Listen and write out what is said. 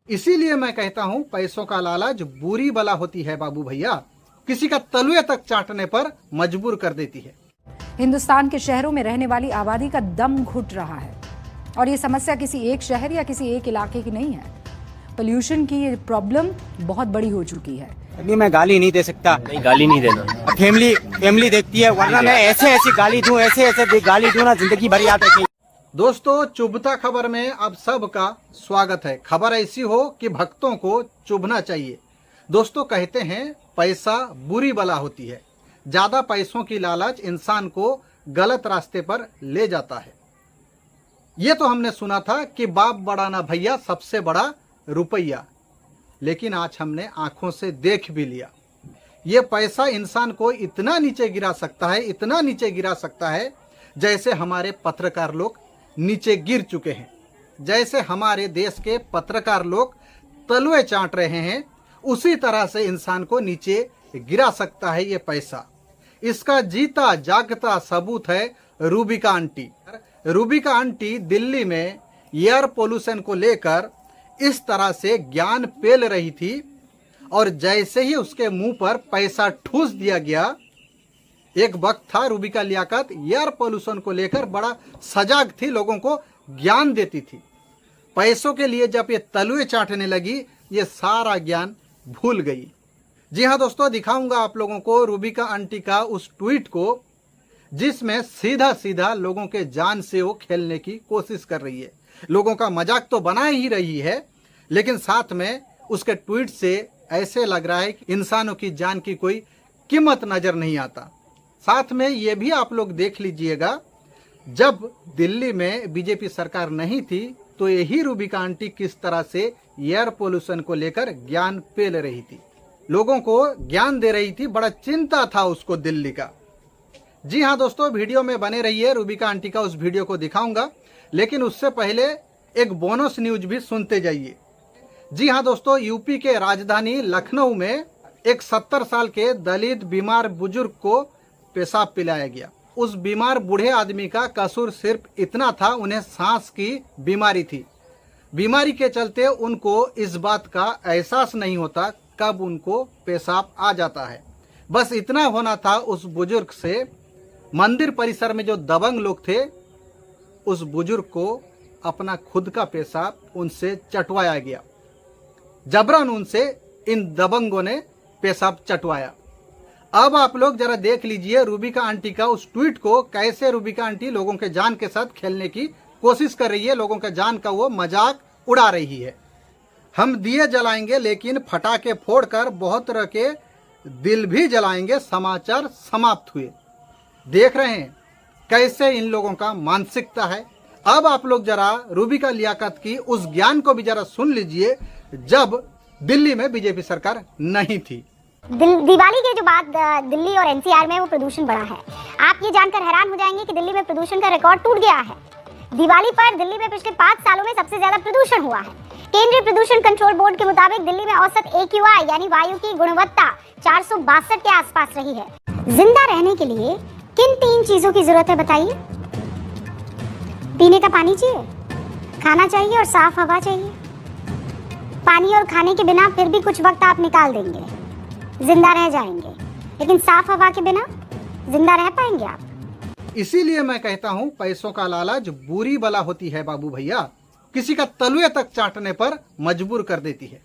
इसीलिए मैं कहता हूँ पैसों का लालच बुरी बला होती है बाबू भैया, किसी का तलुए तक चाटने पर मजबूर कर देती है। हिंदुस्तान के शहरों में रहने वाली आबादी का दम घुट रहा है और ये समस्या किसी एक शहर या किसी एक इलाके की नहीं है। पोल्यूशन की ये प्रॉब्लम बहुत बड़ी हो चुकी है। अभी मैं गाली नहीं दे सकता। नहीं, गाली नहीं देना। फैमिली देखती है, वरना मैं ऐसे गाली दूं, ऐसे गाली दूं ना, जिंदगी भर याद रखेगी। दोस्तों, चुभता खबर में आप सबका स्वागत है। खबर ऐसी हो कि भक्तों को चुभना चाहिए। दोस्तों, कहते हैं पैसा बुरी बला होती है। ज्यादा पैसों की लालच इंसान को गलत रास्ते पर ले जाता है। ये तो हमने सुना था कि बाप बड़ा ना भैया, सबसे बड़ा रुपया, लेकिन आज हमने आंखों से देख भी लिया। ये पैसा इंसान को इतना नीचे गिरा सकता है, इतना नीचे गिरा सकता है, जैसे हमारे पत्रकार लोग नीचे गिर चुके हैं, जैसे हमारे देश के पत्रकार लोग तलवे चाट रहे हैं, उसी तरह से इंसान को नीचे गिरा सकता है ये पैसा। इसका जीता जागता सबूत है रूबिका आंटी। रूबिका आंटी दिल्ली में एयर पोल्यूशन को लेकर इस तरह से ज्ञान पेल रही थी और जैसे ही उसके मुंह पर पैसा ठूस दिया गया। एक वक्त था रूबिका लियाकत एयर पोल्यूशन को लेकर बड़ा सजग थी, लोगों को ज्ञान देती थी। पैसों के लिए जब ये तलुए चाटने लगी, ये सारा ज्ञान भूल गई। जी हाँ दोस्तों, दिखाऊंगा आप लोगों को रूबिका आंटी का उस ट्वीट को, जिसमें सीधा सीधा लोगों के जान से वो खेलने की कोशिश कर रही है। लोगों का मजाक तो बना ही रही है, लेकिन साथ में उसके ट्वीट से ऐसे लग रहा है कि इंसानों की जान की कोई कीमत नजर नहीं आता। साथ में ये भी आप लोग देख लीजिएगा, जब दिल्ली में बीजेपी सरकार नहीं थी तो यही रूबिका आंटी किस तरह से एयर पोल्यूशन को लेकर ज्ञान पेल रही थी, लोगों को ज्ञान दे रही थी। बड़ा चिंता था उसको दिल्ली का। जी हाँ दोस्तों, वीडियो में बने रहिए, रूबिका आंटी का उस वीडियो को दिखाऊंगा, लेकिन उससे पहले एक बोनस न्यूज भी सुनते जाइए। जी हाँ दोस्तों, यूपी के राजधानी लखनऊ में एक 70 साल के दलित बीमार बुजुर्ग को पेशाब पिलाया गया। उस बीमार बूढ़े आदमी का कसूर सिर्फ इतना था, उन्हें सांस की बीमारी थी। बीमारी के चलते उनको इस बात का एहसास नहीं होता कब उनको पेशाब आ जाता है। बस इतना होना था उस बुजुर्ग से। मंदिर परिसर में जो दबंग लोग थे, उस बुजुर्ग को अपना खुद का पेशाब उनसे चटवाया गया। जबरन उनसे इन दबंगों ने पेशाब चटवाया। अब आप लोग जरा देख लीजिए रूबिका आंटी का उस ट्वीट को, कैसे रूबिका आंटी लोगों के जान के साथ खेलने की कोशिश कर रही है, लोगों के जान का वो मजाक उड़ा रही है। हम दिए जलाएंगे लेकिन फटाके फोड़कर बहुत तरह के दिल भी जलाएंगे, समाचार समाप्त हुए। देख रहे हैं कैसे इन लोगों का मानसिकता है। अब आप लोग जरा रूबिका लियाकत की उस ज्ञान को भी जरा सुन लीजिए, जब दिल्ली में बीजेपी सरकार नहीं थी। दिवाली के जो बाद दिल्ली और एनसीआर में वो प्रदूषण बढ़ा है। आप ये जानकर हैरान हो जाएंगे कि दिल्ली में प्रदूषण का रिकॉर्ड टूट गया है। दिवाली पर दिल्ली में पिछले 5 सालों में सबसे ज्यादा प्रदूषण हुआ है। केंद्रीय प्रदूषण कंट्रोल बोर्ड के मुताबिक दिल्ली में औसत AQI यानी वायु की गुणवत्ता 462 के आसपास रही है। जिंदा रहने के लिए किन 3 चीजों की जरूरत है बताइए? पीने का पानी चाहिए, खाना चाहिए और साफ हवा चाहिए। पानी और खाने के बिना फिर भी कुछ वक्त आप निकाल देंगे, जिंदा रह जाएंगे, लेकिन साफ हवा के बिना जिंदा रह पाएंगे आप? इसीलिए मैं कहता हूँ पैसों का लालच बुरी बला होती है बाबू भैया, किसी का तलुए तक चाटने पर मजबूर कर देती है।